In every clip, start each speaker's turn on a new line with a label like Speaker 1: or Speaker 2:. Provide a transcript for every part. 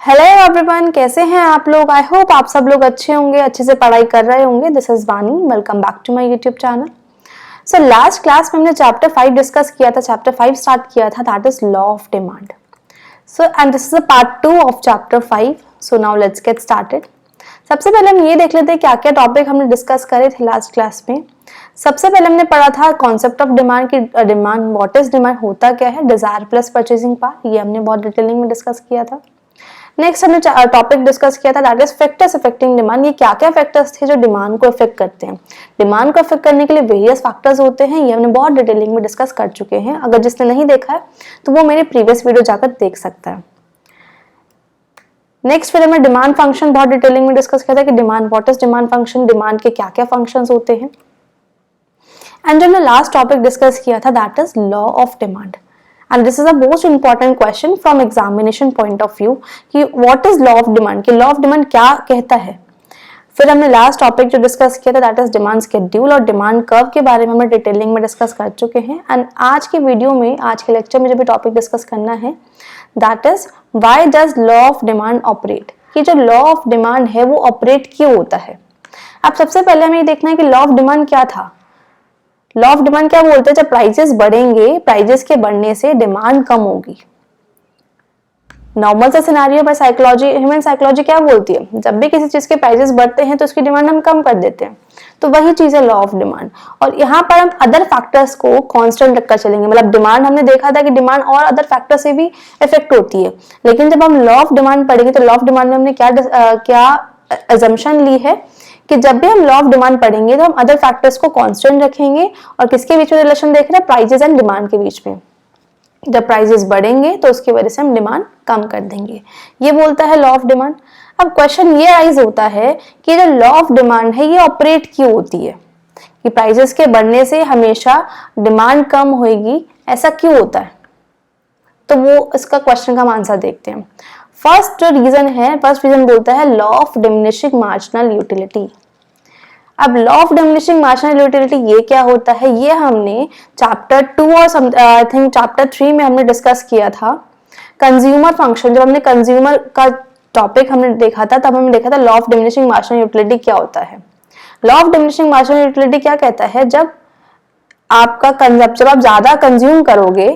Speaker 1: Hello everyone, कैसे हैं आप लोग। आई होप आप सब लोग अच्छे होंगे, अच्छे से पढ़ाई कर रहे होंगे। This is Vani, welcome back to my YouTube channel. So last class में हमने चैप्टर 5 डिस्कस किया था, चैप्टर 5 स्टार्ट किया था, that is law of demand. So and this is a part 2 of chapter 5। So now let's get started. सबसे पहले हम ये देख लेते हैं क्या क्या टॉपिक हमने डिस्कस करे थे लास्ट क्लास में। सबसे पहले हमने पढ़ा था कॉन्सेप्ट ऑफ डिमांड की डिमांड, व्हाट इज डिमांड, होता क्या है, डिजायर प्लस परचेजिंग पावर, ये हमने बहुत डिटेलिंग में डिस्कस किया था। नेक्स्ट हमने टॉपिक डिस्कस किया था that is factors affecting demand. ये क्या क्या फैक्टर्स थे जो डिमांड को अफेक्ट करते हैं। डिमांड को अफेक्ट करने के लिए वेरियस फैक्टर्स होते हैं, ये हमने बहुत डिटेलिंग में डिस्कस कर चुके हैं। अगर जिसने नहीं देखा है तो वो मेरे प्रीवियस वीडियो जाकर देख सकता है। नेक्स्ट फिर हमने डिमांड फंक्शन बहुत डिटेलिंग में डिस्कस किया था कि demand, what is demand function, demand के क्या क्या फंक्शंस होते हैं। एंड हमने लास्ट टॉपिक डिस्कस किया था that is law of demand. And this is a most important question from examination point of view कि what is law of demand, कि law of demand क्या कहता है। फिर हमने लास्ट टॉपिक जो डिस्कस किया था दैट इज डिमांड शेड्यूल और डिमांड कर्व के बारे में हमने डिटेलिंग में डिस्कस कर चुके हैं। एंड आज के वीडियो में, आज के लेक्चर में जो भी टॉपिक डिस्कस करना है that is why does law of demand operate, कि जो लॉ ऑफ डिमांड है वो ऑपरेट क्यों होता है। अब सबसे पहले हमें ये देखना है कि लॉ ऑफ डिमांड क्या था। लॉ ऑफ डिमांड क्या बोलते हैं, जब प्राइजेस बढ़ेंगे, प्राइजेस के बढ़ने से डिमांड कम होगी। नॉर्मल सा सिनेरियो पर साइकोलॉजी, ह्यूमन साइकोलॉजी क्या बोलती है, जब भी किसी चीज के प्राइजेस बढ़ते हैं तो उसकी डिमांड हम कम कर देते हैं। तो वही चीज है लॉ ऑफ डिमांड। और यहाँ पर हम अदर फैक्टर्स को कांस्टेंट रखकर चलेंगे। मतलब डिमांड हमने देखा था कि डिमांड और अदर फैक्टर से भी इफेक्ट होती है, लेकिन जब हम लॉ ऑफ डिमांड पढ़ेंगे तो लॉ ऑफ डिमांड में हमने क्या अजम्पशन ली है कि जब भी हम लॉ ऑफ डिमांड पढ़ेंगे तो हम अदर फैक्टर्स को कांस्टेंट रखेंगे। और किसके बीच में रिलेशन देख रहे हैं, प्राइजेस एंड डिमांड के बीच में। जब प्राइजेस बढ़ेंगे तो उसकी वजह से हम डिमांड कम कर देंगे, ये बोलता है लॉ ऑफ डिमांड। अब क्वेश्चन ये राइज होता है कि जो लॉ ऑफ डिमांड है ये ऑपरेट क्यों होती है, कि प्राइजेस के बढ़ने से हमेशा डिमांड कम होगी, ऐसा क्यों होता है। तो वो इसका क्वेश्चन का हम आंसर देखते हैं। फर्स्ट जो रीजन है, फर्स्ट रीजन बोलता है law of diminishing marginal utility. अब law of diminishing marginal utility ये क्या होता है, ये हमने चैप्टर 2 और आई थिंक चैप्टर 3 में हमने डिस्कस किया था। कंज्यूमर फंक्शन, जब हमने कंज्यूमर का टॉपिक हमने देखा था तब हमने देखा था law of diminishing marginal utility क्या होता है। Law of diminishing marginal utility क्या कहता है, जब आप ज्यादा कंज्यूम करोगे,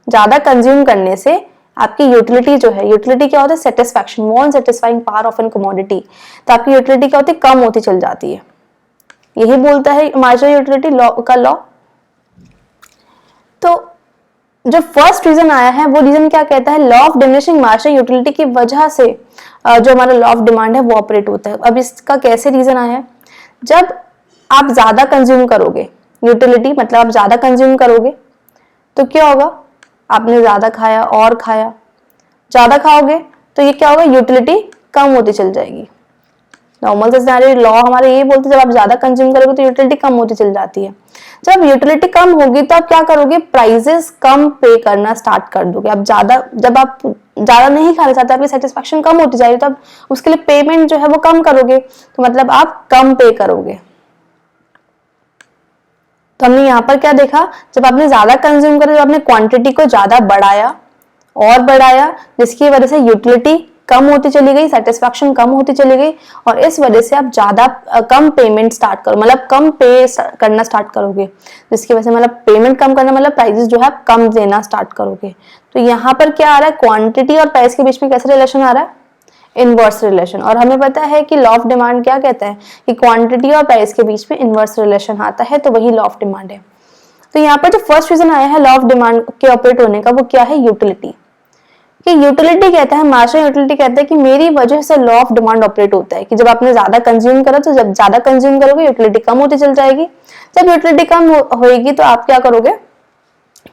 Speaker 1: ज्यादा कंज्यूम करने से आपकी यूटिलिटी जो है, यूटिलिटी क्या होता है, satisfaction, non satisfying power of an commodity, तो आपकी यूटिलिटी क्या होती है, कम होती चल जाती है। यही बोलता है मार्जिनल यूटिलिटी लॉ का लॉ। तो जो फर्स्ट रीजन आया है वो रीजन क्या कहता है, law of diminishing marginal utility की वजह से जो हमारा लॉ ऑफ डिमांड है वो ऑपरेट होता है। अब इसका कैसे रीजन आया है, जब आप ज्यादा कंज्यूम करोगे, यूटिलिटी मतलब आप ज्यादा कंज्यूम करोगे तो क्या होगा, आपने ज्यादा खाया और खाया, ज्यादा खाओगे तो ये क्या होगा, यूटिलिटी कम होती चल जाएगी। नॉर्मल से लॉ हमारे ये बोलते हैं जब आप ज्यादा कंज्यूम करोगे तो यूटिलिटी कम होती चल जाती है। जब यूटिलिटी कम होगी तो आप क्या करोगे, प्राइजेस कम पे करना स्टार्ट कर दोगे। अब जब आप ज्यादा नहीं खाना चाहते, आपकी सेटिस्फैक्शन कम होती जाएगी, तो आप उसके लिए पेमेंट जो है वो कम करोगे, तो मतलब आप कम पे करोगे। तो हमने यहाँ पर क्या देखा, जब आपने ज्यादा कंज्यूम करा, जब आपने क्वांटिटी को ज्यादा बढ़ाया और बढ़ाया, जिसकी वजह से यूटिलिटी कम होती चली गई, सेटिस्फैक्शन कम होती चली गई, और इस वजह से आप ज्यादा कम पेमेंट स्टार्ट करो, मतलब कम पे करना स्टार्ट करोगे, जिसकी वजह से मतलब पेमेंट कम करना मतलब प्राइसेस जो है आप कम देना स्टार्ट करोगे। तो यहाँ पर क्या आ रहा है, क्वांटिटी और प्राइस के बीच में कैसे रिलेशन आ रहा है, इनवर्स रिलेशन। और हमें पता है कि लॉ ऑफ डिमांड क्या कहता है कि क्वांटिटी और प्राइस के बीच में इनवर्स रिलेशन आता है, तो वही लॉ ऑफ डिमांड है। तो यहाँ पर जो फर्स्ट रीजन आया है लॉ ऑफ डिमांड के ऑपरेट होने का, वो क्या है, यूटिलिटी। कि यूटिलिटी कहता है, मार्जिनल यूटिलिटी कहता है कि मेरी वजह से लॉ ऑफ डिमांड ऑपरेट होता है, कि जब आपने ज्यादा कंज्यूम करा तो जब ज्यादा कंज्यूम करोगे यूटिलिटी कम होती चल जाएगी। जब यूटिलिटी कम होएगी तो आप क्या करोगे,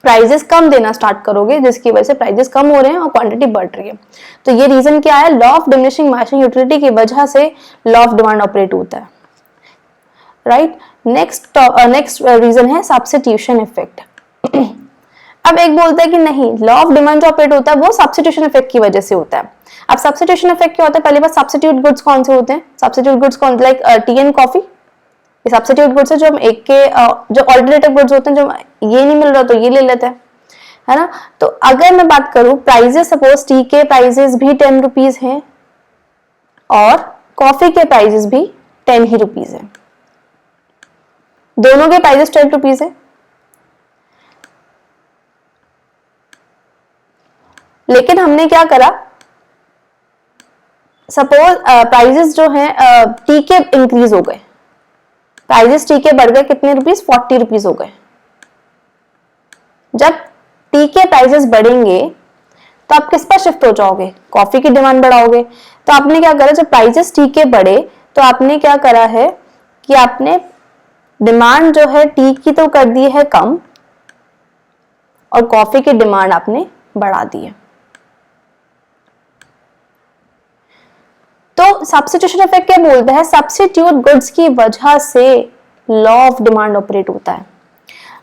Speaker 1: प्राइजेस कम देना स्टार्ट करोगे, जिसकी वजह से प्राइजेस कम हो रहे हैं और क्वांटिटी बढ़ रही है। तो ये रीजन क्या है, law of diminishing marginal utility की वजह से लॉ ऑफ डिमांड ऑपरेट होता है, राइट। नेक्स्ट रीजन है सब्स्टिट्यूशन इफेक्ट। अब एक बोलता है कि नहीं, लॉ ऑफ डिमांड जो ऑपरेट होता है वो सब्स्टिट्यूशन इफेक्ट की वजह से होता है। अब सब्स्टिट्यूशन इफेक्ट क्या होता है, पहली बात सब्स्टिट्यूट गुड्स कौन से होते हैं, सब्स्टिट्यूट गुड्स कौन, लाइक टी एंड कॉफी, ये सब्स्टिट्यूट गुड्स है जो हम एक के जो ऑल्टरनेटिव गुड्स होते हैं, जो ये नहीं मिल रहा तो ये ले लेते हैं। है ना। तो अगर मैं बात करूं प्राइजेस, सपोज टी के प्राइजेस भी 10 रुपीज हैं और कॉफी के प्राइजेस भी 10 ही रुपीज है, दोनों के प्राइजेस 10 रुपीज है। लेकिन हमने क्या करा, सपोज प्राइजेस जो हैं टी के इंक्रीज हो गए, प्राइजेस टी के बढ़ गए कितने रुपीज, 40 रुपीज हो गए। जब टी के प्राइजेस बढ़ेंगे तो आप किस पर शिफ्ट हो जाओगे, कॉफी की डिमांड बढ़ाओगे। तो आपने क्या करा, जब प्राइजेस टी के बढ़े तो आपने क्या करा है कि आपने डिमांड जो है टी की तो कर दी है कम और कॉफी की डिमांड आपने बढ़ा दी है। तो सब्स्टिट्यूशन इफेक्ट क्या बोलता है, सब्स्टिट्यूट गुड्स की वजह से लॉ ऑफ डिमांड ऑपरेट होता है।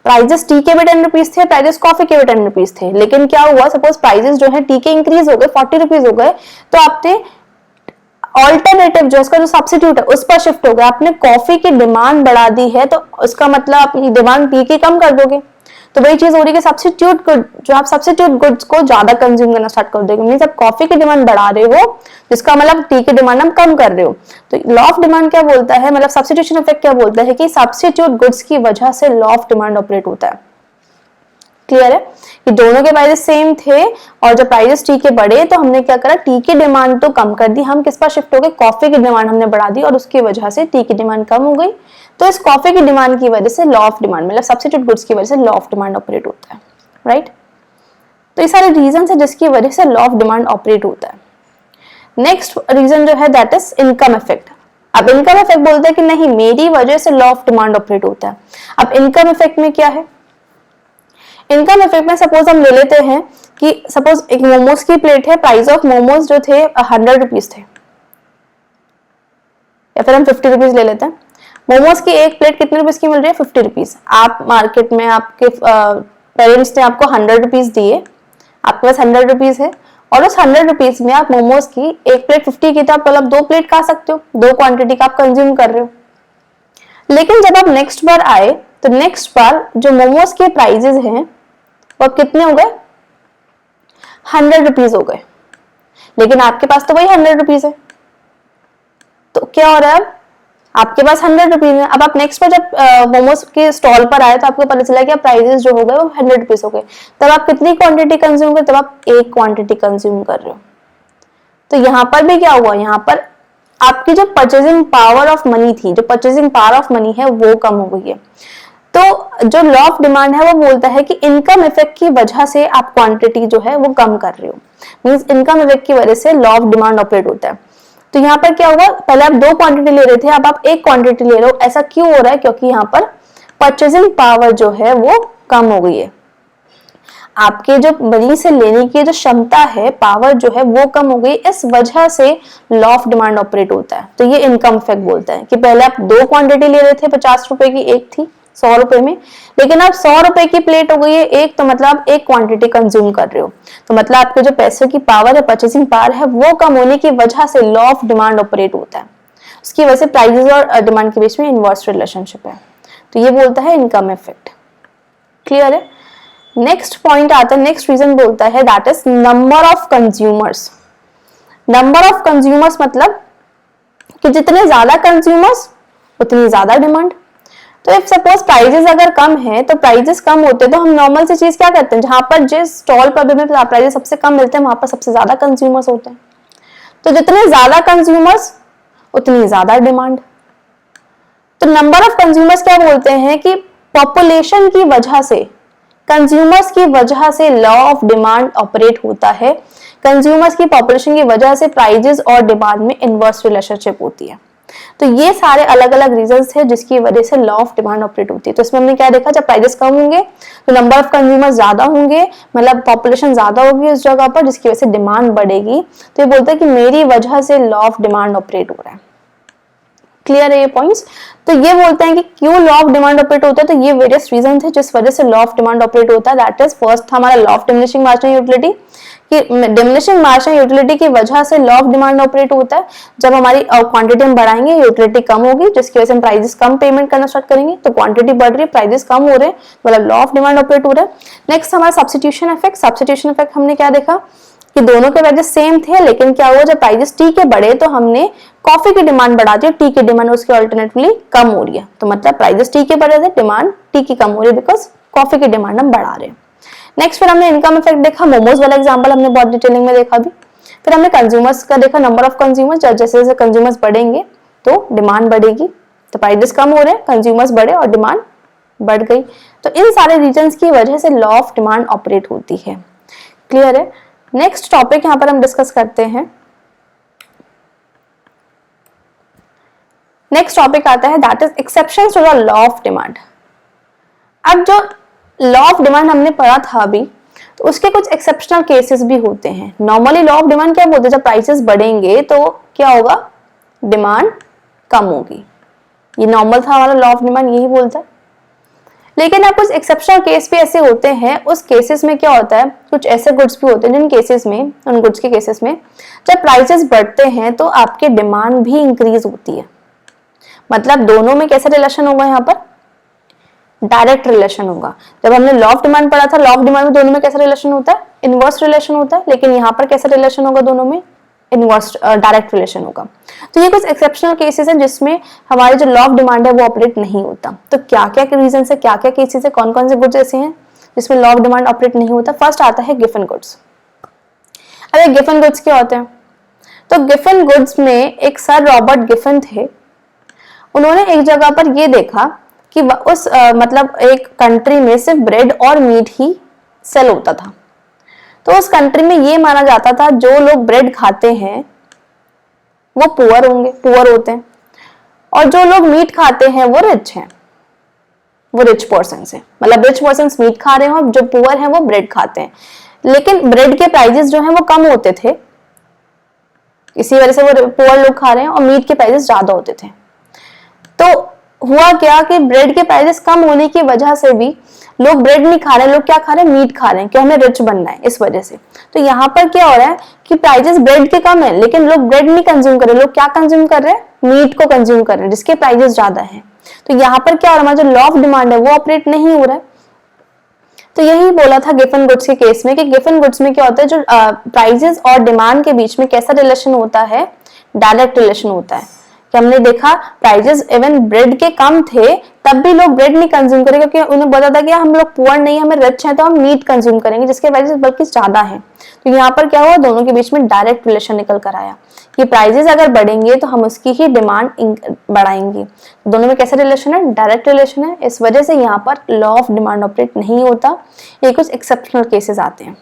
Speaker 1: प्राइजेस टी के भी 10 रुपीज थे, प्राइजेस कॉफी के भी 10 रुपीज थे, लेकिन क्या हुआ, सपोज प्राइजेस जो है टी के इंक्रीज हो गए, 40 रुपीज हो गए, तो आपने ऑल्टरनेटिव जो उसका जो सब्स्टिट्यूट है उस पर शिफ्ट हो गया, आपने कॉफी की डिमांड बढ़ा दी है, तो उसका मतलब अपनी डिमांड टी की कम कर दोगे। तो वही चीज हो रही है कि सब्स्टिट्यूट गुड, जो आप सब्स्टिट्यूट गुड्स को ज्यादा कंज्यूम करना स्टार्ट कर दोगे, मींस आप कॉफी की डिमांड बढ़ा रहे हो, जिसका मतलब टी की डिमांड हम कम कर रहे हो। तो लॉ ऑफ डिमांड क्या बोलता है, मतलब सब्स्टिट्यूशन इफेक्ट क्या बोलता है कि सब्स्टिट्यूट गुड्स की वजह से लॉ ऑफ डिमांड ऑपरेट होता है। क्लियर है कि दोनों के प्राइसेस सेम थे और जब प्राइसेस टी के बढ़े तो हमने क्या करा, टी की डिमांड तो कम कर दी, हम किस पर शिफ्ट हो गए, कॉफी की डिमांड हमने बढ़ा दी और उसकी वजह से टी की डिमांड कम हो गई। तो इस कॉफी की डिमांड की वजह से लॉ ऑफ डिमांड, मतलब सब्स्टिट्यूट गुड्स की वजह से लॉ ऑफ डिमांड ऑपरेट होता है, राइट। तो ये सारे रीजन है जिसकी वजह से लॉ ऑफ डिमांड ऑपरेट होता है। नेक्स्ट रीजन जो है दैट इज इनकम इफेक्ट। अब इनकम इफेक्ट बोलता है कि नहीं, मेरी वजह से लॉ ऑफ डिमांड ऑपरेट होता है। अब इनकम इफेक्ट में क्या है, इनकम इफेक्ट में सपोज हम ले लेते हैं कि सपोज एक मोमोज की प्लेट है, प्राइस ऑफ मोमोज जो थे 100 रुपीज थे, या फिर हम 50 रुपीज ले लेते हैं। मोमोज की एक प्लेट कितने रुपीज की मिल रही है, 50 रुपीज। आप मार्केट में आपके पेरेंट्स ने आपको 100 रुपीज दिए, आपके पास 100 रुपीज है और उस 100 रुपीज में आप मोमोज की एक प्लेट 50 की, तो आप मतलब 2 प्लेट खा सकते हो, 2 क्वांटिटी का आप कंज्यूम कर रहे हो। लेकिन जब आप नेक्स्ट बार आए तो नेक्स्ट बार जो मोमोज के प्राइजेस हैं वो कितने हो गए, 100 रुपीज हो गए, लेकिन आपके पास तो वही 100 रुपीज है। तो क्या हो रहा है, अब आपके पास 100 रुपीज है, अब आप नेक्स्ट बार जब मोमोज के स्टॉल पर आए तो आपको पता चला कि प्राइजेस जो हो गए वो 100 रुपीज हो गए। तब आप कितनी क्वांटिटी कंज्यूम कर, तब आप एक क्वांटिटी कंज्यूम कर रहे हो। तो यहाँ पर भी क्या हुआ, यहाँ पर आपकी जो परचेजिंग पावर ऑफ मनी थी, जो परचेजिंग पावर ऑफ मनी है वो कम हो गई है। तो जो लॉ ऑफ डिमांड है वो बोलता है कि इनकम इफेक्ट की वजह से आप क्वांटिटी जो है वो कम कर रहे हो, मींस इनकम इफेक्ट की वजह से लॉ ऑफ डिमांड ऑपरेट होता है। तो यहाँ पर क्या हुआ, पहले आप 2 क्वांटिटी ले रहे थे, अब आप 1 क्वांटिटी ले रहे हो। ऐसा क्यों हो रहा है, क्योंकि यहाँ पर परचेजिंग पावर जो है वो कम हो गई है, आपके जो मनी से लेने की जो क्षमता है, पावर जो है वो कम हो गई, इस वजह से लॉ ऑफ डिमांड ऑपरेट होता है। तो ये इनकम इफेक्ट बोलता है कि पहले आप 2 क्वांटिटी ले रहे थे, 50 रुपए की एक थी 100 रुपए में, लेकिन अब 100 रुपए की प्लेट हो गई है एक, तो मतलब आप 1 क्वांटिटी कंज्यूम कर रहे हो। तो मतलब आपके जो पैसों की पावर है, परचेसिंग पावर है, वो कम होने की वजह से लॉ ऑफ डिमांड ऑपरेट होता है। उसकी वजह से प्राइसेस और डिमांड के बीच में इनवर्स रिलेशनशिप है। तो ये बोलता है इनकम इफेक्ट। क्लियर है। नेक्स्ट पॉइंट आता है, नेक्स्ट रीजन बोलता है that is number of consumers. Number of consumers मतलब कि जितने ज्यादा कंज्यूमर्स उतनी ज्यादा डिमांड। तो इफ सपोज प्राइजेस अगर कम है, तो प्राइजेस कम होते तो हम नॉर्मल सी चीज क्या करते हैं, जहां पर जिस स्टॉल पर भी प्राइजेस सबसे कम मिलते हैं वहां पर सबसे ज्यादा कंज्यूमर्स होते हैं। तो जितने ज्यादा कंज्यूमर्स उतनी ज्यादा डिमांड। तो नंबर ऑफ कंज्यूमर्स क्या बोलते हैं कि पॉपुलेशन की वजह से, कंज्यूमर्स की वजह से लॉ ऑफ डिमांड ऑपरेट होता है। कंज्यूमर्स की पॉपुलेशन की वजह से प्राइजेस और डिमांड में इनवर्स रिलेशनशिप होती है। तो ये सारे अलग अलग रीजंस है जिसकी वजह से लॉ ऑफ डिमांड ऑपरेट होती है। तो इसमें हमने क्या देखा, जब प्राइजेस कम होंगे तो नंबर ऑफ कंज्यूमर्स ज्यादा होंगे, मतलब पॉपुलेशन ज्यादा होगी उस जगह पर, जिसकी वजह से डिमांड बढ़ेगी। तो ये बोलता है कि मेरी वजह से लॉ ऑफ डिमांड ऑपरेट हो रहा है। क्लियर है ये पॉइंट्स? तो ये बोलते हैं कि क्यों लॉ ऑफ डिमांड ऑपरेट होता है, तो ये वेरियस रीजन थे जिस वजह से लॉ ऑफ डिमांड ऑपरेट होता है। दैट इज फर्स्ट हमारा law of diminishing marginal utility, कि डिमिनिशिंग मार्जिनल यूटिलिटी की वजह से लॉ ऑफ डिमांड ऑपरेट होता है। जब हमारी क्वांटिटी हम बढ़ाएंगे यूटिलिटी कम होगी, जिसकी वजह से हम प्राइसेस कम पेमेंट करना स्टार्ट करेंगे, तो क्वांटिटी बढ़ रही है प्राइसेस कम हो रहे हैं, मतलब लॉ ऑफ डिमांड ऑपरेट हो रहा है। नेक्स्ट हमारा सब्स्टिट्यूशन इफेक्ट। सब्स्टिट्यूशन इफेक्ट हमने क्या देखा कि दोनों के प्राइसेस सेम थे, लेकिन क्या हुआ जब प्राइसेस टी के बढ़े तो हमने कॉफी की डिमांड बढ़ा दी, टी की डिमांड उसके अल्टरनेटिवली कम हो रही है। तो मतलब प्राइसेस टी के बढ़े थे, डिमांड टी की कम हो रही है बिकॉज कॉफी की डिमांड हम बढ़ा रहे हैं। नेक्स्ट फिर हमने इनकम इफेक्ट देखा, मोमोज वाला एग्जांपल हमने बहुत डिटेलिंग में देखा भी। फिर हमने कंज्यूमर्स का देखा, नंबर ऑफ कंज्यूमर्स, जैसे जैसे कंज्यूमर्स बढ़ेंगे तो डिमांड बढ़ेगी, तो प्राइसेस कम हो रहे हैं, कंज्यूमर्स बढ़े और डिमांड बढ़ गई। तो इन सारे रीजंस की वजह से लॉ ऑफ डिमांड ऑपरेट होती है। क्लियर है? नेक्स्ट टॉपिक यहां पर हम डिस्कस करते हैं। नेक्स्ट टॉपिक आता है that is exceptions to the law of demand. अब जो लॉ ऑफ डिमांड हमने पढ़ा था अभी, तो उसके कुछ एक्सेप्शनल केसेस भी होते हैं। नॉर्मली लॉ ऑफ डिमांड क्या बोलते हैं, जब प्राइसेस बढ़ेंगे तो क्या होगा, डिमांड कम होगी। ये नॉर्मल था हमारा लॉ ऑफ डिमांड, यही बोलता है। लेकिन अब कुछ एक्सेप्शनल केस भी ऐसे होते हैं, उस केसेस में क्या होता है, कुछ ऐसे गुड्स भी होते हैं जिन केसेस में, उन गुड्स के केसेस में जब प्राइसेस बढ़ते हैं तो आपकी डिमांड भी इंक्रीज होती है। मतलब दोनों में कैसा रिलेशन होगा, यहाँ पर डायरेक्ट रिलेशन होगा। जब हमने लॉ ऑफ डिमांड पढ़ा था, लॉ ऑफ डिमांड में दोनों में कैसा रिलेशन होता है, इनवर्स रिलेशन होता है, लेकिन यहाँ पर कैसा रिलेशन होगा, दोनों में इनवर्स डायरेक्ट रिलेशन होगा। तो ये कुछ एक्सेप्शनल केसेस हैं जिसमें हमारे जो लॉ ऑफ डिमांड है वो ऑपरेट नहीं होता। तो क्या क्या रीजन है, क्या क्या केसेस है, कौन कौन से गुड्स ऐसे हैं जिसमें लॉ ऑफ डिमांड ऑपरेट नहीं होता। फर्स्ट आता है गिफन गुड्स। अरे गिफन गुड्स क्या होते हैं, तो गिफन गुड्स में एक सर रॉबर्ट गिफन थे, उन्होंने एक जगह पर ये देखा कि उस मतलब एक कंट्री में सिर्फ ब्रेड और मीट ही सेल होता था। तो उस कंट्री में ये माना जाता था जो लोग ब्रेड खाते हैं वो पुअर होंगे, पुअर होते हैं, और जो लोग मीट खाते हैं वो रिच हैं, वो रिच पर्सन है। मतलब रिच पर्सन मीट खा रहे हैं और जो पुअर हैं वो ब्रेड खाते हैं। लेकिन ब्रेड के प्राइजेस जो हैं वो कम होते थे, इसी वजह से वो पुअर लोग खा रहे हैं, और मीट के प्राइजेस ज्यादा होते थे। तो हुआ क्या कि ब्रेड के प्राइसेस कम होने की वजह से भी लोग ब्रेड नहीं खा रहे हैं, लोग क्या खा रहे हैं, मीट खा रहे हैं, कि हमें रिच बनना है इस वजह से। तो यहाँ पर क्या हो रहा है कि प्राइसेस ब्रेड के कम है, लेकिन लोग ब्रेड नहीं कंज्यूम कर रहे, लोग क्या कंज्यूम कर रहे हैं, मीट को कंज्यूम कर रहे हैं जिसके प्राइसेस ज्यादा है। तो यहाँ पर क्या हो रहा है, जो लॉ ऑफ डिमांड है वो ऑपरेट नहीं हो रहा है। तो यही बोला था गिफन गुड्स के केस में कि गिफन गुड्स में क्या होता है, जो प्राइसेस और डिमांड के बीच में कैसा रिलेशन होता है, डायरेक्ट रिलेशन होता है। कि हमने देखा प्राइसेस इवन ब्रेड के कम थे तब भी लोग ब्रेड नहीं कंज्यूम करेंगे, क्योंकि उन्हें पता था कि हम लोग पुअर नहीं, हमें रिच हैं तो हम मीट कंज्यूम करेंगे जिसके प्राइसेस बल्कि ज्यादा हैं। तो यहाँ पर क्या हुआ, दोनों के बीच में डायरेक्ट रिलेशन निकल कर आया कि प्राइसेस अगर बढ़ेंगे तो हम उसकी ही डिमांड बढ़ाएंगे। दोनों में कैसा रिलेशन है, डायरेक्ट रिलेशन है। इस वजह से यहाँ पर लॉ ऑफ डिमांड ऑपरेट नहीं होता, ये कुछ एक्सेप्शनल केसेस आते हैं।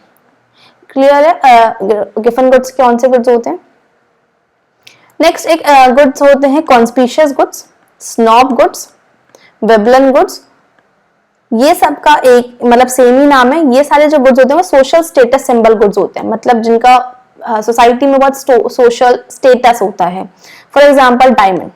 Speaker 1: क्लियर है? गिफन गुड्स कौन से गुड्स होते हैं। नेक्स्ट एक गुड्स होते हैं conspicuous goods, snob goods, Veblen goods. ये सब का एक मतलब सेम ही नाम है। ये सारे जो गुड्स होते हैं वो सोशल स्टेटस सिंबल गुड्स होते हैं, मतलब जिनका सोसाइटी में बहुत सोशल स्टेटस होता है। फॉर एग्जांपल डायमंड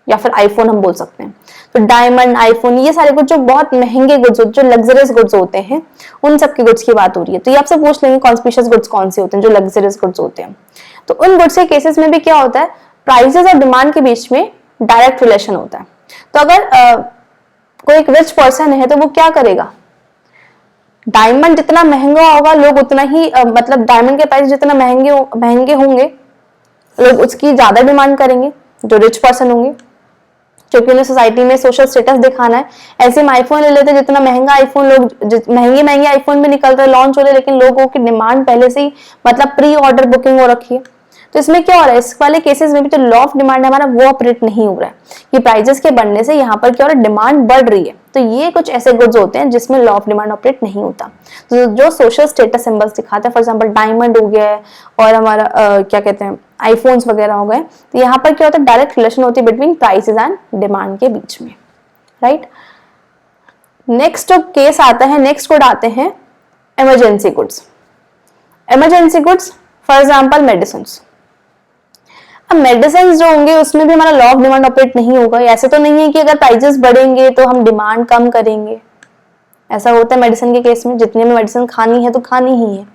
Speaker 1: या फिर आईफोन हम बोल सकते हैं। तो डायमंड, आईफोन, ये सारे गुड्स जो बहुत महंगे गुड्स, जो लग्जरियस गुड्स होते हैं, उन सब के गुड्स की बात हो रही है। तो ये आपसे पूछ लेंगे कॉन्स्पिशियस गुड्स कौन से होते हैं, जो लग्जरियस गुड्स होते हैं। तो उन गुड्स के केसेस में भी क्या होता है, प्राइसेस और डिमांड के बीच में डायरेक्ट रिलेशन होता है। तो अगर कोई एक रिच पर्सन है तो वो क्या करेगा, डायमंड जितना महंगा होगा लोग उतना ही मतलब डायमंड के प्राइस जितना महंगे होंगे लोग उसकी ज्यादा डिमांड करेंगे, जो रिच पर्सन होंगे, क्योंकि उन्हें सोसाइटी में सोशल स्टेटस दिखाना है। ऐसे में आईफोन ले लेते हैं, जितना महंगा आईफोन, लोग महंगे आईफोन भी निकल रहे, लॉन्च हो रहे, लेकिन लोगों की डिमांड पहले से ही मतलब प्री ऑर्डर बुकिंग हो रखी है। तो इसमें क्या हो रहा है, इस वाले केसेस में भी जो लॉ ऑफ डिमांड है हमारा वो ऑपरेट नहीं हो रहा है। ये प्राइसेस के बढ़ने से यहाँ पर क्या हो रहा है, डिमांड बढ़ रही है। तो ये कुछ ऐसे गुड्स होते हैं जिसमें लॉ ऑफ डिमांड ऑपरेट नहीं होता। तो जो सोशल स्टेटस सिंबल्स दिखाते हैं, फॉर एग्जांपल डायमंड हो गया है और हमारा क्या कहते हैं आईफोन्स वगैरह हो गए, तो यहाँ पर क्या होता है, डायरेक्ट रिलेशन होती है बिटवीन प्राइसेस एंड डिमांड के बीच में, राइट। नेक्स्ट जो केस आता है, नेक्स्ट गुड आते हैं emergency goods. Emergency goods for example medicine. अब मेडिसिन जो होंगे उसमें भी हमारा लॉ ऑफ डिमांड ऑपरेट नहीं होगा। ऐसे तो नहीं है कि अगर प्राइजेस बढ़ेंगे तो हम डिमांड कम करेंगे, ऐसा होता है मेडिसिन के केस में, जितनी हमें मेडिसिन खानी है तो खानी ही है।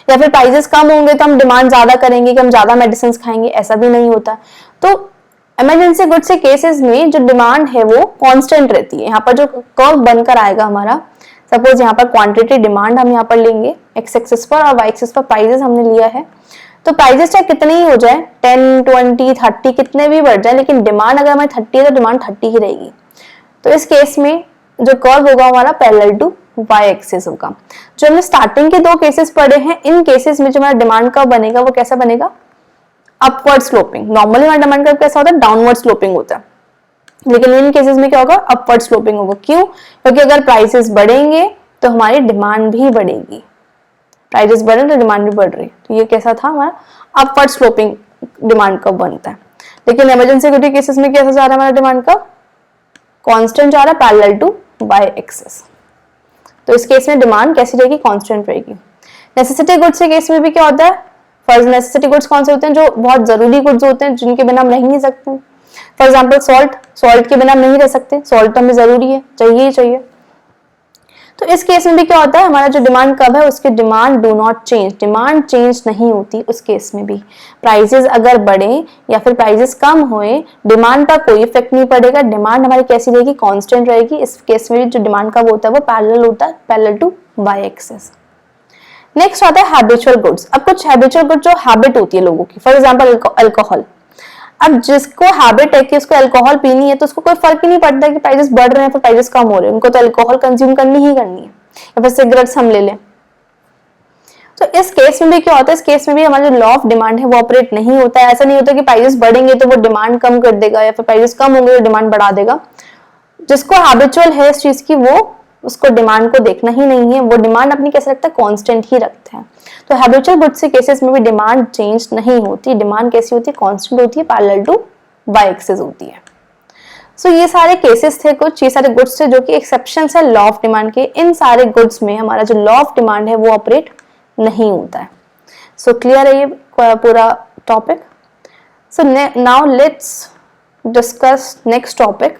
Speaker 1: या फिर प्राइजेस कम होंगे तो हम डिमांड ज्यादा करेंगे कि हम ज्यादा मेडिसिन खाएंगे, ऐसा भी नहीं होता। तो इमरजेंसी गुड्स के केसेस में जो डिमांड है वो कांस्टेंट रहती है। यहाँ पर जो कर्व बनकर आएगा हमारा, सपोज यहाँ पर क्वांटिटी डिमांड हम यहाँ पर लेंगे एक्स एक्सिस पर और वाई एक्सिस पर प्राइजेस हमने लिया है, तो प्राइजेस चाहे कितने ही हो जाए 10, 20, 30 कितने भी बढ़ जाए, लेकिन डिमांड अगर हमारी 30 है तो डिमांड 30 ही रहेगी। तो इस केस में जो कर्व होगा हमारा पैरेलल टू वाई एक्सिस होगा। जो हमने स्टार्टिंग के दो केसेस पढ़े हैं, इन केसेस में जो हमारा डिमांड कर्व बनेगा वो कैसा बनेगा, अपवर्ड स्लोपिंग। नॉर्मली हमारा डिमांड कर्व कैसा होता है, डाउनवर्ड स्लोपिंग होता है, लेकिन इन केसेस में क्या होगा, अपवर्ड स्लोपिंग होगा। क्यों? क्योंकि अगर प्राइसेस बढ़ेंगे तो हमारी डिमांड भी बढ़ेगी, प्राइसेस बढ़े तो डिमांड भी बढ़ रही है। तो ये कैसा था, हमारा अपवर्ड स्लोपिंग डिमांड कर्व बनता है। लेकिन इमरजेंसी गुड केसेस में कैसा जा रहा है हमारा डिमांड कर्व, कांस्टेंट जा रहा है पैरेलल टू वाई एक्सिस। तो इस केस में डिमांड कैसी रहेगी, कांस्टेंट रहेगी। नेसेसिटी गुड्स के केस में भी क्या होता है, फर्स्ट नेसेसिटी गुड्स कौन से होते हैं, जो बहुत जरूरी गुड्स होते हैं, जिनके बिना हम रह नहीं सकते। फॉर एग्जाम्पल सॉल्ट, सॉल्ट के बिना हम नहीं रह सकते, सॉल्ट तो हमें जरूरी है, चाहिए ही चाहिए। तो इस केस में भी क्या होता है, हमारा जो डिमांड कर्व है उसकी demand do not change, demand change नहीं होती उस केस में भी। प्राइसेस अगर बढ़े या फिर प्राइसेस कम होए, डिमांड का कोई इफेक्ट नहीं पड़ेगा, डिमांड हमारी कैसी रहेगी, कांस्टेंट रहेगी। इस केस में भी जो डिमांड कर्व होता है वो पैरेलल होता है, parallel to Y axis. Next आता है हैबिचुअल गुड्स। अब कुछ हैबिचुअल गुड्स जो हैबिट होती है लोगों की, फॉर एग्जाम्पल अल्कोहल। अब जिसको हैबिट है कि उसको अल्कोहल पीनी है तो उसको कोई फर्क ही नहीं पड़ता कि प्राइसेस बढ़ रहे हैं फिर प्राइसेस कम हो रहे हैं, उनको तो अल्कोहल कंज्यूम करनी ही करनी है। या फिर सिगरेट्स हम ले लें, तो इस केस में भी क्या होता है, इस केस में भी हमारा जो लॉ ऑफ डिमांड है वो ऑपरेट नहीं होता है। ऐसा नहीं होता कि प्राइसेस बढ़ेंगे तो वो डिमांड कम कर देगा या फिर प्राइसेस कम होंगे तो डिमांड बढ़ा देगा। जिसको हैबिचुअल है इस चीज की, वो उसको डिमांड को देखना ही नहीं है, वो डिमांड अपनी कैसे रखता है, कांस्टेंट ही रखते हैं। तो हैबिचुअल गुड्स के केसेस में भी डिमांड चेंज नहीं होती, डिमांड कैसी होती है, कांस्टेंट होती है, पैरेलल टू वाई एक्सिस होती है। सो ये सारे केसेस थे, कुछ ये सारे गुड्स थे जो कि एक्सेप्शंस है लॉ ऑफ डिमांड के। इन सारे गुड्स में हमारा जो लॉ ऑफ डिमांड है वो ऑपरेट नहीं होता है। सो क्लियर है ये पूरा topic. So now let's discuss next topic,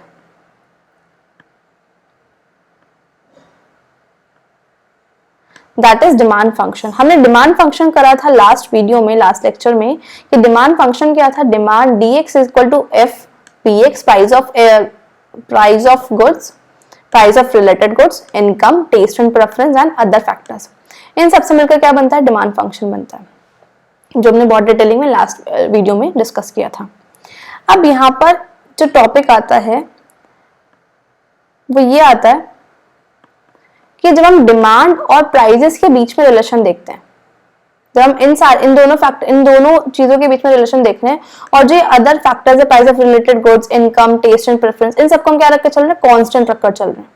Speaker 1: that is demand function. हमने डिमांड फंक्शन करा था लास्ट वीडियो में, लास्ट लेक्चर में, कि डिमांड फंक्शन क्या था, demand dx equal to F px, price of goods, price of related goods, income, taste and preference and other factors. इन सबसे मिलकर क्या बनता है, डिमांड फंक्शन बनता है, जो हमने बहुत डिटेलिंग में लास्ट वीडियो में डिस्कस किया था। अब यहाँ पर जो टॉपिक आता है वो ये आता है कि जब हम डिमांड और प्राइजेस के बीच में रिलेशन देखते हैं, जब हम इन दोनों चीजों के बीच में रिलेशन देख रहे हैं, और जो अदर फैक्टर्स है, price of related goods, income, taste and preference, इन सबको हम क्या रख के चल रहे हैं, कांस्टेंट रखकर चल रहे हैं,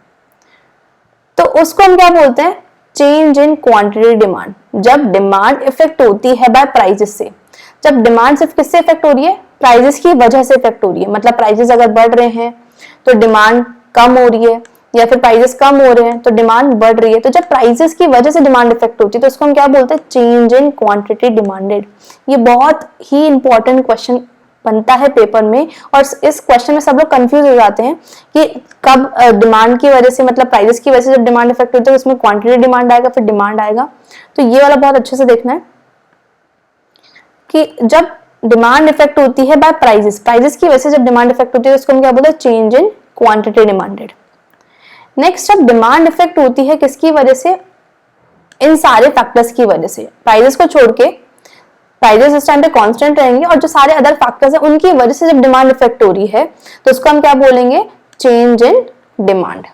Speaker 1: तो उसको हम क्या बोलते हैं, चेंज इन क्वांटिटी डिमांड। जब डिमांड इफेक्ट होती है बाय प्राइजेस से, जब डिमांड सिर्फ किससे इफेक्ट हो रही है, प्राइजेस की वजह से इफेक्ट हो रही है, मतलब प्राइजेस अगर बढ़ रहे हैं तो डिमांड कम हो रही है, या फिर प्राइजेस कम हो रहे हैं तो डिमांड बढ़ रही है। तो जब प्राइजेस की वजह से डिमांड इफेक्ट होती है तो उसको हम क्या बोलते हैं, चेंज इन क्वांटिटी डिमांडेड। ये बहुत ही इंपॉर्टेंट क्वेश्चन बनता है पेपर में, और इस क्वेश्चन में सब लोग कंफ्यूज हो जाते हैं कि कब डिमांड की वजह से, मतलब प्राइजेस की वजह से जब डिमांड इफेक्ट होती है उसमें क्वांटिटी डिमांड आएगा, फिर डिमांड आएगा। तो ये वाला बहुत अच्छे से देखना है कि जब डिमांड इफेक्ट होती है बाय प्राइजेस, प्राइजेस की वजह से जब डिमांड इफेक्ट होती है उसको हम क्या बोलते हैं, change in quantity demanded. Next, जब डिमांड इफेक्ट होती है किसकी वजह से, इन सारे फैक्टर्स की वजह से, प्राइजेस को छोड़ के, प्राइजेस इस टाइम पे कांस्टेंट रहेंगे और जो सारे अदर फैक्टर्स हैं उनकी वजह से जब डिमांड इफेक्ट हो रही है तो उसको हम क्या बोलेंगे, चेंज इन डिमांड।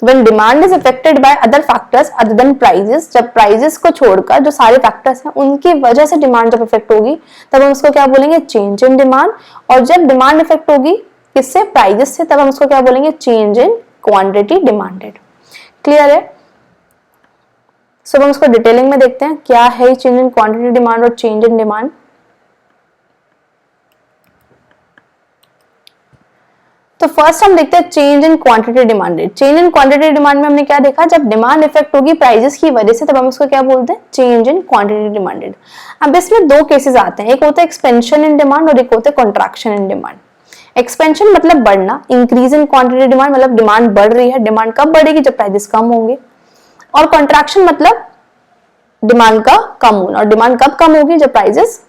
Speaker 1: तो when demand is affected by other factors other than prices, जब प्राइजेस को छोड़कर जो सारे फैक्टर्स हैं उनकी वजह से डिमांड जब इफेक्ट होगी तब हम उसको क्या बोलेंगे, चेंज इन डिमांड। और जब डिमांड इफेक्ट होगी किससे, प्राइजेस से, तब हम उसको क्या बोलेंगे, change in quantity demanded. Clear है? सो हम उसको डिटेलिंग में देखते हैं क्या है चेंज इन क्वांटिटी डिमांड और चेंज इन डिमांड। तो फर्स्ट हम देखते हैं change in quantity demanded. Change in quantity demand में हमने क्या देखा, जब डिमांड इफेक्ट होगी प्राइजेस की वजह से तब हम उसको क्या बोलते हैं, चेंज इन क्वांटिटी डिमांडेड। अब इसमें दो केसेस आते हैं, एक होता है एक्सपेंशन इन डिमांड और एक होता है कॉन्ट्रैक्शन इन डिमांड। एक्सपेंशन मतलब बढ़ना, इंक्रीज इन क्वांटिटी डिमांड मतलब डिमांड बढ़ रही है। डिमांड कब बढ़ेगी, जब प्राइजेस कम होंगे। और कॉन्ट्रैक्शन मतलब डिमांड का कम होना, और डिमांड कब कम होगी, जब प्राइजेस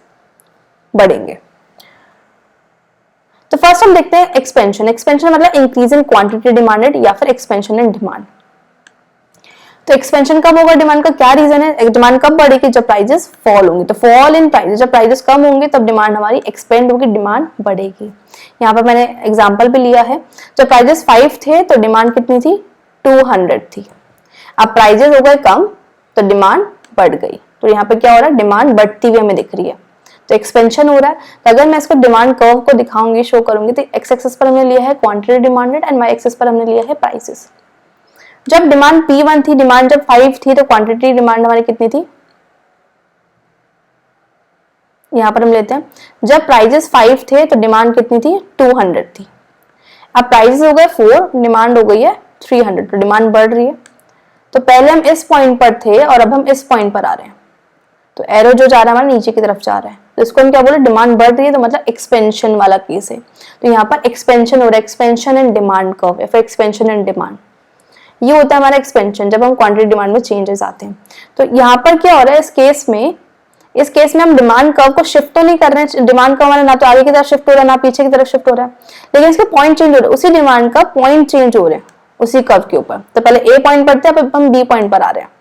Speaker 1: बढ़ेंगे। तो फर्स्ट हम देखते हैं एक्सपेंशन। एक्सपेंशन मतलब इंक्रीज इन क्वांटिटी डिमांडेड या फिर एक्सपेंशन इन डिमांड। तो एक्सपेंशन कब होगा डिमांड का, क्या रीजन है, डिमांड कब बढ़ेगी, जब प्राइजेस फॉल होंगी। तो फॉल इन प्राइजेस, जब प्राइजेस कम होंगे तब डिमांड हमारी एक्सपेंड होगी, डिमांड बढ़ेगी। यहाँ पर मैंने एग्जांपल भी लिया है, जब प्राइजेस 5 थे तो डिमांड कितनी थी, 200 थी। अब प्राइजेस हो गए कम तो डिमांड बढ़ गई। तो यहाँ पे क्या हो रहा है, डिमांड बढ़ती हुई हमें दिख रही है, तो एक्सपेंशन हो रहा है। तो अगर मैं इसको डिमांड कर्व को दिखाऊंगी, शो करूंगी, तो एक्स एक्सिस पर हमने लिया है quantity demanded and Y axis पर हमने लिया है प्राइसेस। जब डिमांड P1 थी, डिमांड जब 5 थी, तो क्वांटिटी डिमांड हमारी कितनी थी, यहां पर हम लेते हैं, जब प्राइजेस 5 थे तो डिमांड कितनी थी, 200 थी। अब प्राइजेस हो गए 4, डिमांड हो गई है 300, तो डिमांड बढ़ रही है। तो पहले हम इस पॉइंट पर थे और अब हम इस पॉइंट पर आ रहे हैं, तो एरो जो जा रहा है हमारा नीचे की तरफ जा रहा है, तो इसको हम क्या बोले, डिमांड बढ़ रही है, तो मतलब एक्सपेंशन वाला केस है। तो यहाँ पर एक्सपेंशन हो रहा है, एक्सपेंशन इन डिमांड कर्व या फिर एक्सपेंशन इन डिमांड, ये होता है हमारा एक्सपेंशन जब हम क्वांटिटी डिमांड में चेंजेस आते हैं। तो यहाँ पर क्या हो रहा है, इस केस में हम डिमांड कर्व को शिफ्ट तो नहीं कर रहे हैं, डिमांड कर्व हमारा ना तो आगे की तरफ शिफ्ट हो रहा है ना पीछे की तरफ शिफ्ट हो रहा है, लेकिन इसके पॉइंट चेंज हो रहे हैं, उसी डिमांड का पॉइंट चेंज हो रहे हैं उसी कर्व के ऊपर। तो पहले ए पॉइंट पर थे, अब हम बी पॉइंट पर आ रहे हैं,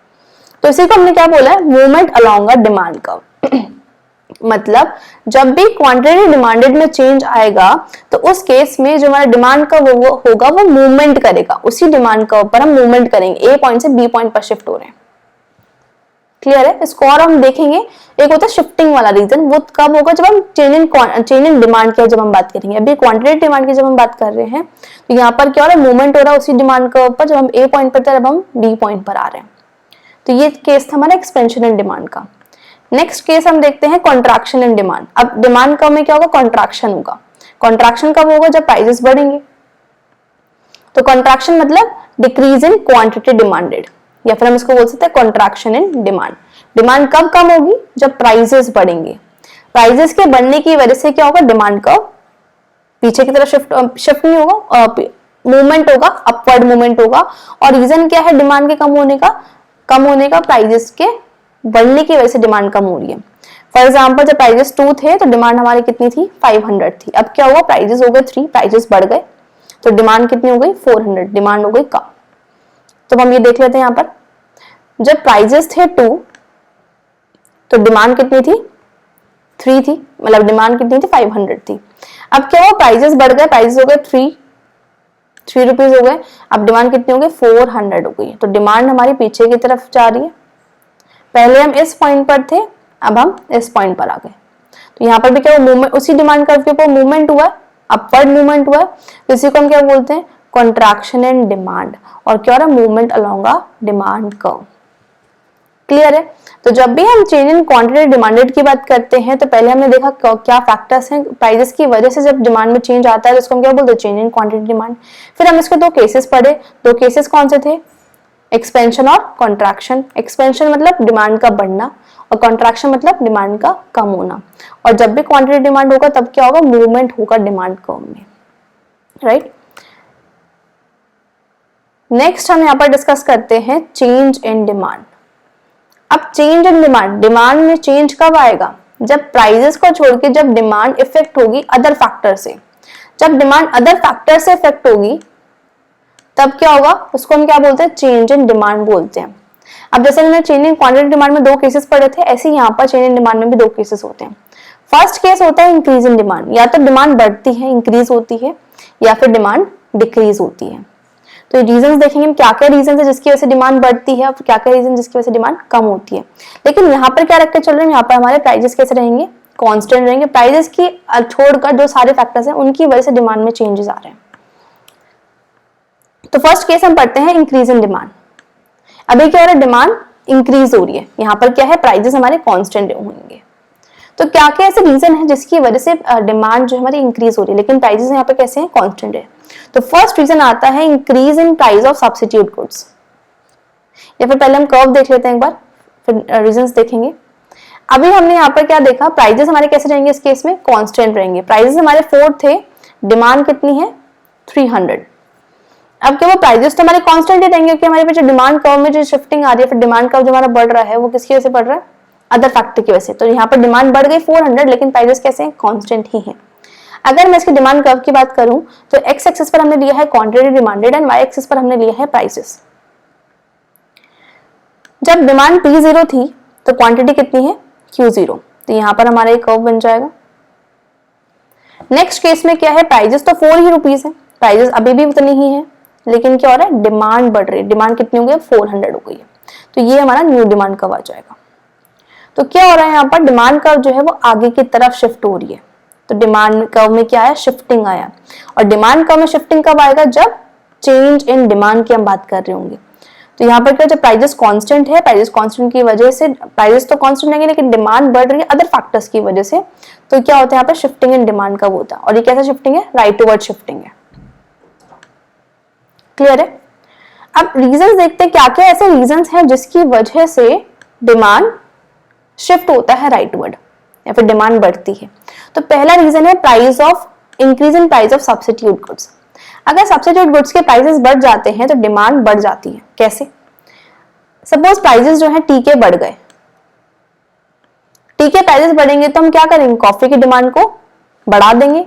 Speaker 1: तो इसी को हमने क्या बोला है, movement along a demand curve. मतलब जब भी क्वांटिटी डिमांडेड में चेंज आएगा तो उस केस में जो हमारा डिमांड कर्व होगा वो मूवमेंट करेगा, उसी डिमांड कर्व पर हम मूवमेंट करेंगे, ए पॉइंट से बी पॉइंट पर शिफ्ट हो रहे हैं। क्लियर है, इसको और हम देखेंगे। एक होता है शिफ्टिंग वाला रीजन, वो कब होगा, जब हम चेंज इन डिमांड की जब हम बात करेंगे। अभी क्वांटिटी डिमांड की जब हम बात कर रहे हैं, तो यहाँ पर क्या हो रहा है, मूवमेंट हो रहा है उसी डिमांड कर्व पर, जब हम ए पॉइंट पर थे अब हम बी पॉइंट पर आ रहे हैं। तो ये केस था हमारा एक्सपेंशन इन डिमांड का। नेक्स्ट केस हम देखते हैं कॉन्ट्रैक्शन इन डिमांड। अब डिमांड कर्व में क्या होगा, कॉन्ट्रैक्शन होगा। कॉन्ट्रैक्शन कब होगा, जब प्राइसेस बढ़ेंगे। तो कॉन्ट्रैक्शन मतलब डिक्रीज इन क्वांटिटी डिमांडेड, या फिर हम इसको बोल सकते हैं कॉन्ट्रैक्शन इन डिमांड। डिमांड कब कम होगी, जब प्राइसेस बढ़ेंगे। प्राइसेस के बढ़ने की वजह से क्या होगा, डिमांड कर्व पीछे की तरफ शिफ्ट नहीं होगा, मूवमेंट होगा, अपवर्ड मूवमेंट होगा। और रीजन क्या है डिमांड के कम होने का प्राइजेस के बढ़ने की वजह से डिमांड कम हो रही है। फॉर एग्जाम्पल जब प्राइजेस 2 थे तो डिमांड हमारी कितनी थी, 500 थी। अब क्या हुआ, प्राइजेस हो गए 3, प्राइजेस बढ़ गए तो डिमांड कितनी हो गई, 400, डिमांड हो गई कम। तो हम ये देख लेते हैं, यहाँ पर जब प्राइजेस थे 2 तो डिमांड कितनी थी, 3 थी, मतलब डिमांड कितनी थी, 500 थी। अब क्या हुआ, प्राइजेस बढ़ गए, प्राइजेस हो गए 3 रुपीज हो गए, अब डिमांड कितनी हो गई, 400 हो गई। तो डिमांड हमारी पीछे की तरफ जा रही है। पहले हम इस पॉइंट पर थे, अब हम इस पॉइंट पर आ गए। तो यहाँ पर भी क्या हुआ, मूवमेंट, उसी डिमांड कर्व के ऊपर मूवमेंट हुआ, अपवर्ड मूवमेंट हुआ। तो इसी को हम क्या बोलते हैं, कॉन्ट्रैक्शन इन डिमांड। और क्या हो रहा है, movement along a demand curve. Clear है। तो जब भी हम चेंज इन क्वांटिटी डिमांडेड की बात करते हैं तो पहले हमने देखा क्या फैक्टर्स हैं, प्राइजेस की वजह से जब डिमांड में चेंज आता है तो उसको हम क्या बोलते हैं, चेंज इन क्वांटिटी डिमांड। फिर हम इसके दो केसेस पढ़े, दो केसेस कौन से थे, एक्सपेंशन और कॉन्ट्रैक्शन। एक्सपेंशन मतलब डिमांड का बढ़ना और कॉन्ट्रैक्शन मतलब डिमांड का कम होना। और जब भी क्वांटिटी डिमांड होगा तब क्या होगा, मूवमेंट होगा डिमांड कर्व में, राइट। नेक्स्ट हम यहाँ पर डिस्कस करते हैं चेंज इन डिमांड। अब चेंज इन डिमांड में चेंज कब आएगा, जब प्राइजेस को छोड़ के जब डिमांड इफेक्ट होगी अदर फैक्टर से। जब डिमांड अदर फैक्टर से इफेक्ट होगी तब क्या होगा, उसको हम क्या बोलते हैं, चेंज इन डिमांड बोलते हैं। अब जैसे हमने चेंज इन क्वांटिटी डिमांड में दो केसेस पढ़े थे, ऐसे ही यहाँ पर चेंज इन डिमांड में भी दो केसेस होते हैं। फर्स्ट केस होता है इंक्रीज इन डिमांड, या तो डिमांड बढ़ती है, इंक्रीज होती है, या फिर डिमांड डिक्रीज होती है। तो रीजंस देखेंगे हम, क्या क्या रीजन है जिसकी वजह से डिमांड बढ़ती है और क्या क्या रीजन जिसकी वजह से डिमांड कम होती है। लेकिन यहाँ पर क्या रखते चल रहे हैं, यहाँ पर हमारे प्राइजेस कैसे रहेंगे, कांस्टेंट रहेंगे। प्राइजेस की छोड़कर जो सारे फैक्टर्स हैं उनकी वजह से डिमांड में चेंजेस आ रहे हैं। तो फर्स्ट केस हम पढ़ते हैं इंक्रीज इन डिमांड। अभी क्या हो रहा है, डिमांड इंक्रीज हो रही है, यहाँ पर क्या है, प्राइजेस हमारे कांस्टेंट होंगे। तो क्या क्या ऐसे रीजन है जिसकी वजह से डिमांड जो हमारी इंक्रीज हो रही है लेकिन प्राइसेस यहाँ पे कैसे हैं, कांस्टेंट है। तो फर्स्ट रीजन आता है increase in price of substitute goods. या फिर पहले हम कर्व देख लेते हैं एक बार, फिर रीजंस देखेंगे। अभी हमने यहाँ पर क्या देखा, प्राइजेस हमारे कैसे रहेंगे इस केस में, कांस्टेंट रहेंगे। प्राइजेस हमारे 4 थे, डिमांड कितनी है 300। अब क्या वो प्राइजेस तो हमारे कांस्टेंट ही रहेंगे क्योंकि हमारे पे जो डिमांड कर्व में जो शिफ्टिंग आ रही है, फिर डिमांड कर्व जो हमारा बढ़ रहा है वो किसकी वजह से बढ़ रहा है, अदर फैक्टर की वजह से। तो यहाँ पर डिमांड बढ़ गई 400 लेकिन प्राइजेस कैसे हैं, कांस्टेंट ही है। अगर मैं इसकी डिमांड कर्व की बात करूं तो एक्स एक्सिस पर हमने लिया है quantity demanded and Y axis पर हमने लिया है प्राइसेस। जब डिमांड P0 थी तो क्वांटिटी कितनी है Q0, तो यहां पर हमारा एक कर्व बन जाएगा। नेक्स्ट केस में क्या है, प्राइजेस तो 4 ही रुपीस है, प्राइजेस अभी भी उतनी ही है लेकिन क्या हो रहा है, डिमांड बढ़ रही है। डिमांड कितनी हो गई है, 400 हो गई है, तो ये हमारा न्यू डिमांड कर्व आ जाएगा। तो क्या हो रहा है यहाँ पर, डिमांड कर्व जो है वो आगे की तरफ शिफ्ट हो रही है। तो डिमांड कर्व में क्या है, शिफ्टिंग आया। और डिमांड कर्व में शिफ्टिंग कब आएगा, जब चेंज इन डिमांड की हम बात कर रहे होंगे। तो यहाँ पर क्या, जब प्राइजेस कांस्टेंट है, प्राइजेस कांस्टेंट की वजह से, प्राइजेस तो कांस्टेंट रहेंगे लेकिन डिमांड बढ़ रही है अदर फैक्टर्स की वजह से, तो क्या होता है यहाँ पर शिफ्टिंग इन डिमांड कब होता है। और ये कैसा शिफ्टिंग है, राइट टुवर्ड शिफ्टिंग है। क्लियर है। अब रीजंस देखते हैं क्या क्या ऐसे रीजंस हैं जिसकी वजह से डिमांड शिफ्ट होता है राइटवर्ड या फिर डिमांड बढ़ती है। तो पहला रीजन है price of increase in price of substitute goods. अगर सब्स्टिट्यूट गुड्स के प्राइसेस बढ़ जाते हैं तो डिमांड बढ़ जाती है। कैसे, सपोज प्राइसेस जो है टी के बढ़ गए, टी के प्राइसेस बढ़ेंगे तो हम क्या करेंगे, कॉफी की डिमांड को बढ़ा देंगे।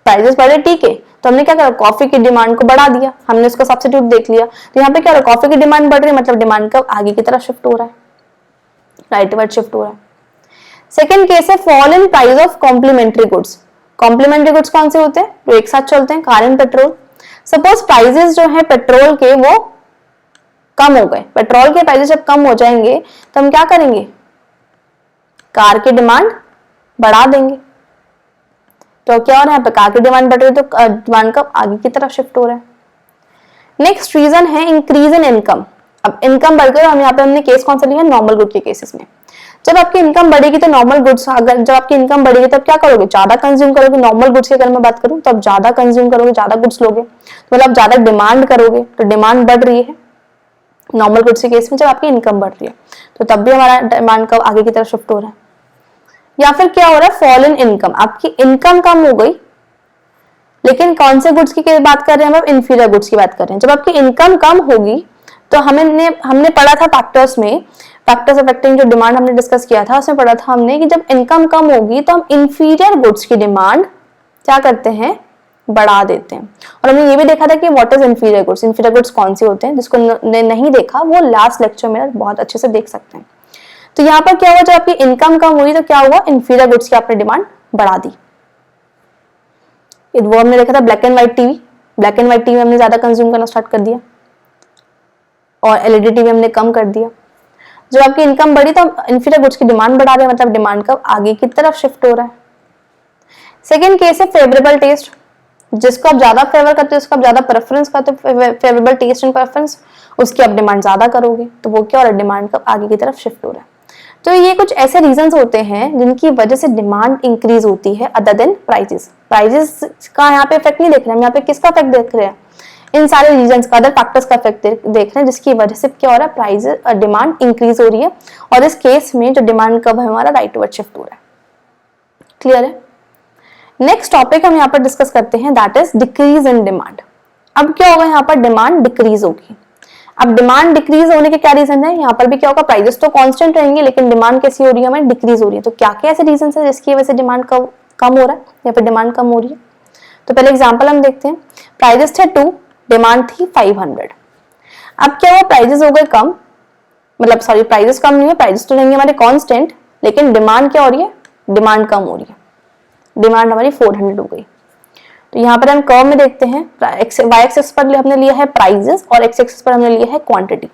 Speaker 1: प्राइसेस बढ़े टी के तो हमने क्या करा, कॉफी की डिमांड को बढ़ा दिया, हमने उसका सब्स्टिट्यूट देख लिया। तो यहाँ पे क्या हो रहा है, कॉफी की डिमांड बढ़ रही है मतलब डिमांड का आगे की तरफ शिफ्ट हो रहा है, राइटवर्ड शिफ्ट हो रहा है। सेकेंड केस है fall in price of complementary goods. Complementary goods कौन से होते हैं, जो एक साथ चलते हैं, car and petrol. Suppose prices जो है पेट्रोल के वो कम हो गए, पेट्रोल के प्राइसेस जब कम हो जाएंगे तो हम क्या करेंगे, कार की डिमांड बढ़ा देंगे। तो क्या हो रहा है, यहाँ पे कार की डिमांड बढ़ रही है तो डिमांड कब आगे की तरफ शिफ्ट हो रहा है। नेक्स्ट रीजन है इंक्रीज इन इनकम। अब इनकम बढ़ गई, हम यहाँ पे हमने केस कौन सा लिया, नॉर्मल गुड के केसेस में। जब आपकी इनकम बढ़ेगी तो नॉर्मल गुड्स, अगर जब आपकी इनकम बढ़ेगी तब क्या करोगे, ज्यादा कंज्यूम करोगे। नॉर्मल गुड्स की अगर मैं बात करूं तो आप ज्यादा कंज्यूम करोगे, ज्यादा गुड्स लोगे, तो मतलब ज्यादा डिमांड करोगे, तो डिमांड बढ़ रही है नॉर्मल गुड्स के केस में जब आपकी इनकम बढ़ रही है, तो तब भी हमारा डिमांड कब आगे की तरफ शिफ्ट हो रहा है। या फिर क्या हो रहा है, फॉल इन इनकम, आपकी इनकम कम हो गई लेकिन कौन से गुड्स की बात कर रहे हैं हम, इंफीरियर गुड्स की बात कर रहे हैं। जब आपकी इनकम कम होगी तो हमने पढ़ा था फैक्टर्स में, फैक्टर्स अफेक्टिंग जो डिमांड हमने डिस्कस किया था उसमें पढ़ा था हमने कि जब इनकम कम होगी तो हम इंफीरियर गुड्स की डिमांड क्या करते हैं, बढ़ा देते हैं। और हमने ये भी देखा था कि what is inferior goods, inferior goods कौन सी होते हैं, जिसको नहीं देखा वो लास्ट लेक्चर में बहुत अच्छे से देख सकते हैं। तो यहाँ पर क्या हुआ, जब आपकी इनकम कम हुई तो क्या हुआ, इंफीरियर गुड्स की आपने डिमांड बढ़ा दी। वो हमने देखा था black and white TV, black and white TV हमने ज्यादा कंज्यूम करना स्टार्ट कर दिया और एलईडी टीवी हमने कम कर दिया। जब आपकी इनकम बढ़ी तो इंफीरियर गुड्स की डिमांड बढ़ा रहे हैं, मतलब डिमांड कब आगे की तरफ शिफ्ट हो रहा है। सेकेंड केस है फेवरेबल टेस्ट, जिसको आप ज्यादा फेवर करते हो, उसका आप ज्यादा प्रेफरेंस करते हो, फेवरेबल टेस्ट एंड प्रेफरेंस, उसकी आप डिमांड ज्यादा करोगे, तो वो क्या हो रहा है, डिमांड कब आगे की तरफ शिफ्ट हो रहा है। तो ये कुछ ऐसे रीजंस होते हैं जिनकी वजह से डिमांड इंक्रीज होती है अदर देन प्राइजेस। प्राइजेस का यहाँ पे इफेक्ट नहीं देख रहे हैं, यहाँ पे किसका इफेक्ट देख रहे हैं, इन सारे रीजंस का, अदर फैक्टर्स का इफेक्ट देख रहे हैं, जिसकी वजह से क्या हो रहा है, प्राइजेस डिमांड इंक्रीज हो रही है। और इस केस में जो डिमांड कब है हमारा, राइटवर्ड शिफ्ट हो रहा है। क्लियर है। नेक्स्ट टॉपिक हम यहाँ पर डिस्कस करते हैं, that is decrease in demand. अब क्या होगा, यहाँ पर डिमांड डिक्रीज होगी। अब डिमांड डिक्रीज होने के क्या रीजन है, यहाँ पर भी क्या होगा, प्राइजेस तो कांस्टेंट रहेंगे लेकिन डिमांड कैसी हो रही है, हमारी डिक्रीज हो रही है। तो क्या क्या ऐसे रीजन है जिसकी वजह से डिमांड कम हो रहा है या फिर डिमांड कम हो रही है। तो पहले एग्जांपल हम देखते हैं, प्राइजेस थे 2, डिमांड थी 500। अब क्या हुआ, प्राइजेस हो गए कम, मतलब सॉरी प्राइजेस कम नहीं है, प्राइजेस तो रहेंगे हमारे कांस्टेंट लेकिन डिमांड क्या हो रही है, डिमांड कम हो रही है, डिमांड हमारी 400 हो गई। तो यहाँ पर हम कर्व में देखते हैं, y एक्सिस पर हमने लिया है प्राइजेस और x एक्सिस पर हमने लिया है क्वांटिटी।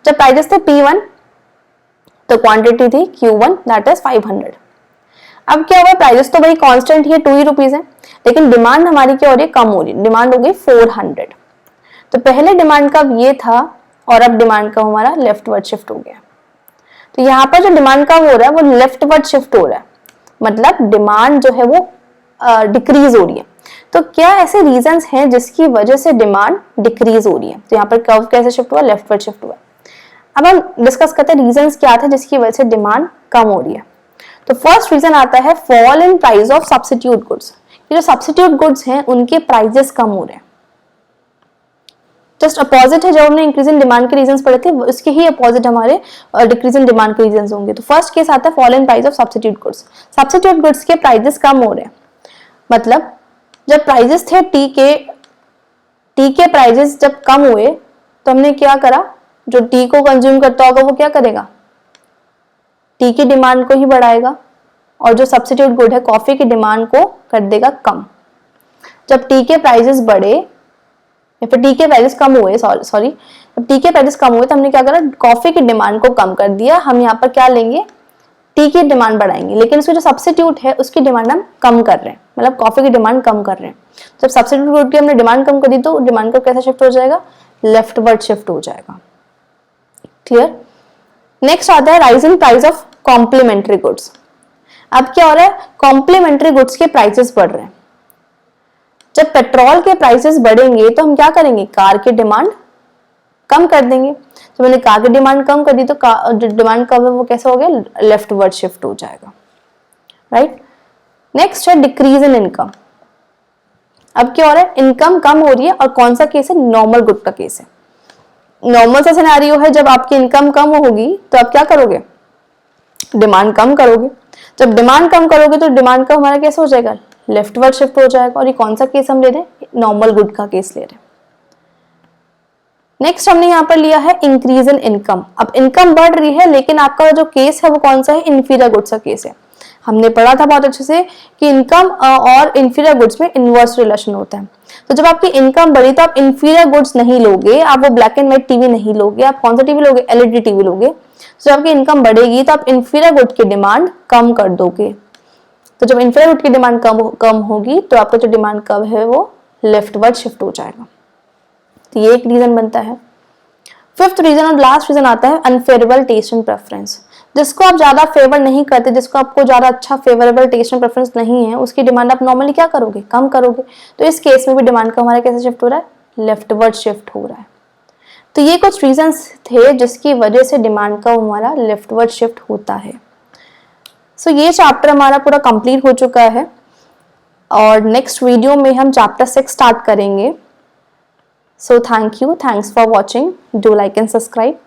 Speaker 1: जब प्राइजेस थे P1 तो क्वांटिटी थी Q1 दैट इज 500। अब क्या हुआ, प्राइजेस तो वही कांस्टेंट ही है, 2 ही रुपीस है, लेकिन डिमांड हमारी क्या हो रही है, कम हो रही है, डिमांड हो गई 400। तो पहले डिमांड का ये था और अब डिमांड का हमारा लेफ्टवर्ड शिफ्ट हो गया। तो यहाँ पर जो डिमांड कम हो रहा है वो लेफ्टवर्ड शिफ्ट हो रहा है, मतलब डिमांड जो है वो डिक्रीज हो रही है। तो क्या ऐसे रीजंस हैं जिसकी वजह से डिमांड डिक्रीज हो रही है? तो यहाँ पर कर्व कैसे शिफ्ट हुआ? लेफ्टवर्ड शिफ्ट हुआ। अब हम डिस्कस करते हैं रीजंस क्या थे जिसकी वजह से डिमांड कम हो रही है। तो फर्स्ट रीजन आता है fall in price of substitute goods. ये जो सब्स्टिट्यूट गुड्स हैं उनके प्राइजेस कम हो रहे हैं। जस्ट अपोजिट है, जो हमने इंक्रीज इन डिमांड के रीजंस पढ़े थे उसके ही अपोजिट हमारे डिक्रीज इन डिमांड के रीजंस होंगे। तो फर्स्ट केस आता है fall in price of substitute goods. Substitute goods के प्राइजेस कम हो रहे हैं, मतलब जब प्राइजेस थे टी के प्राइजेस जब कम हुए तो हमने क्या करा, जो टी को कंज्यूम करता होगा वो क्या करेगा, टी की डिमांड को ही बढ़ाएगा, और जो सब्स्टिट्यूट गुड है कॉफी की डिमांड को कर देगा कम। जब टी के प्राइजेस बढ़े या फिर टी के प्राइजेस कम हुए, सॉरी जब टी के प्राइजेस कम हुए तो हमने क्या करा, कॉफी की डिमांड को कम कर दिया। हम यहाँ पर क्या लेंगे, टी की डिमांड बढ़ाएंगे, लेकिन उसके जो सब्स्टिट्यूट है उसकी डिमांड हम कम कर रहे हैं, मतलब कॉफी की डिमांड कम कर रहे हैं। जब सब्स्टिट्यूट गुड की हमने डिमांड कम कर दी तो डिमांड का कैसा शिफ्ट हो जाएगा, लेफ्टवर्ड शिफ्ट हो जाएगा। क्लियर। नेक्स्ट आता है rise in price of complementary goods. अब क्या हो रहा है, कॉम्प्लीमेंट्री गुड्स के प्राइसेस बढ़ रहे हैं। जब पेट्रोल के प्राइसेस बढ़ेंगे तो हम क्या करेंगे, कार की डिमांड कम कर देंगे। तो मैंने कार की डिमांड कम कर दी तो जो डिमांड कम है वो कैसा हो गया, लेफ्टवर्ड शिफ्ट हो जाएगा। राइट। नेक्स्ट है डिक्रीज इन इनकम। अब क्या हो रहा है, इनकम कम हो रही है, और कौन सा केस है, नॉर्मल गुड का केस है। नॉर्मल सा सिनेरियो है, जब आपकी इनकम कम होगी तो आप क्या करोगे, डिमांड कम करोगे। जब डिमांड कम करोगे तो डिमांड का हमारा कैसे हो जाएगा, लेफ्टवर्ड शिफ्ट हो जाएगा। और ये कौन सा केस हम ले रहे हैं, नॉर्मल गुड का केस ले रहे हैं। नेक्स्ट हमने यहाँ पर लिया है इंक्रीज इन इनकम। अब इनकम बढ़ रही है लेकिन आपका जो केस है वो कौन सा है, इंफीरियर गुड्स का केस है। हमने पढ़ा था बहुत अच्छे से कि इनकम और इंफीरियर गुड्स में इनवर्स रिलेशन होता है। तो जब आपकी इनकम बढ़ी तो आप इंफीरियर गुड्स नहीं लोगे, आप वो ब्लैक एंड व्हाइट टीवी नहीं लोगे, आप कौन सा टीवी लोगे, एलईडी टीवी लोगे। तो जब आपकी इनकम बढ़ेगी तो आप इंफीरियर गुड की डिमांड कम कर दोगे। तो जब इंफीरियर गुड की डिमांड कम होगी तो आपका जो डिमांड कम है वो लेफ्टवर्ड शिफ्ट हो जाएगा। तो ये एक रीजन बनता है। फिफ्थ रीजन और लास्ट रीजन आता है अनफेवरेबल टेस्ट एंड प्रेफरेंस। जिसको आप ज्यादा फेवर नहीं करते, जिसको आपको ज्यादा अच्छा फेवरेबल टेस्ट एंड प्रेफरेंस नहीं है, उसकी डिमांड आप नॉर्मली क्या करोगे, कम करोगे। तो इस केस में भी डिमांड का हमारा कैसे शिफ्ट हो रहा है, लेफ्टवर्ड शिफ्ट हो रहा है। तो ये कुछ रीजंस थे जिसकी वजह से डिमांड का हमारा लेफ्टवर्ड शिफ्ट होता है। सो ये चैप्टर हमारा पूरा कंप्लीट हो चुका है, और नेक्स्ट वीडियो में हम चैप्टर 6 स्टार्ट करेंगे। So thank you. Thanks for watching. Do like and subscribe.